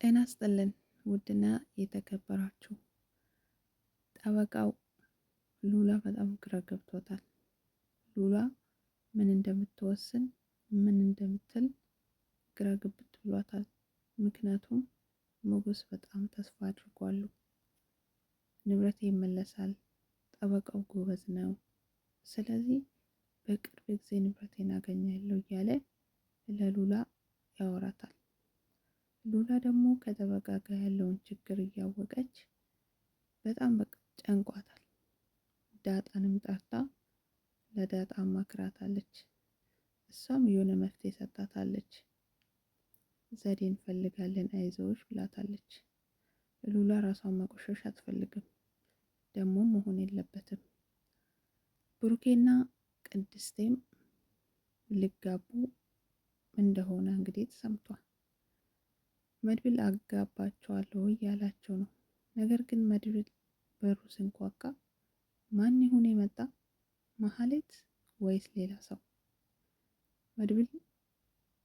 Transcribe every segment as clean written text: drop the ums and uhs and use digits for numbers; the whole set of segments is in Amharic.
ጤና ይስጥልን ውድና የተከበራችሁ ጠበቃው ሉላ በጣም ግራ ገብቶታል። ሉላ ምን እንደምትወስን ምን እንደምትል ግራ ግብት ብሏታል። ምክንያቱም ሞገስ በጣም ተስፋ አድርጓሉ። ንብረቴ ይመለሳል፣ ጠበቃው ጎበዝ ነው፣ ስለዚህ በቅርብ ጊዜ ንብረቴን አገኛለሁ እያለ ለሉላ ያወራታል። ሉላ ደግሞ ከጠበቃ ጋር ያለውን ችግር እያወቀች በጣም በቃ ጨንቋታል። ዳጣንም ጠርታ ለዳጣ አማክራታለች። እሷም የሆነ መፍትሄ ሰጣታለች። ዘዴ እንፈልጋለን አይዞሽ ብላታለች። ሉላ ራሷን ማቆሸሽ አትፈልግም፣ ደግሞ መሆን የለበትም። ብሩኬና ቅድስቴም ሊጋቡ እንደሆነ እንግዲህ ተሰምቷል። መድብል አጋባቸዋለሁ እያላቸው ነው። ነገር ግን መድብል በሩ ሲንኳኳ ማን ይሁን የመጣ ማህሌት ወይስ ሌላ ሰው? መድብል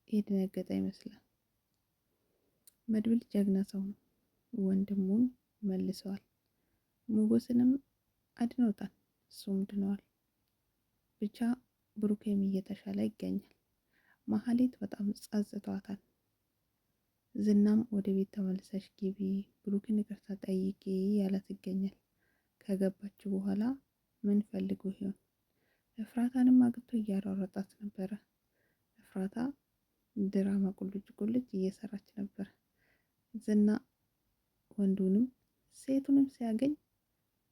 የደነገጠ ይመስላል። መድብል ጀግና ሰው ነው። ወንድሙን መልሰዋል። ሞገስንም አድኖታል፣ እሱም ድነዋል። ብቻ ብሩኬም እየተሻለ ይገኛል። ማህሌት በጣም ጸጽቷታል። ዝናም ወደ ቤት ተመልሰሽ ግቢ፣ ብሩክን ይቅርታ ጠይቂ ያላት ይገኛል። ከገባች በኋላ ምን ፈልጎ ይሆን? እፍራታንም አግቶ እያሯሯጣት ነበረ። እፍራታ ድራማ ቁልጭ ቁልጭ እየሰራች ነበር። ዝና ወንዱንም ሴቱንም ሲያገኝ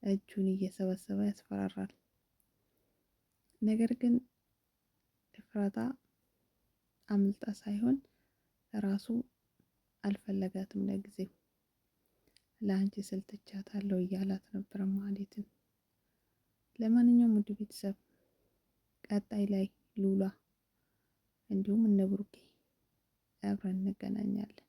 እጁን እየሰበሰበ ያስፈራራል። ነገር ግን እፍራታ አምልጣ ሳይሆን ራሱ አልፈለጋትም። ለጊዜው ለአንቺ ስል ትቻታለሁ እያላት ነበር ማህሌትን። ለማንኛውም ውድ ቤተሰብ ቀጣይ ላይ ሉላ እንዲሁም እነ ብሩኬ አብረን እንገናኛለን።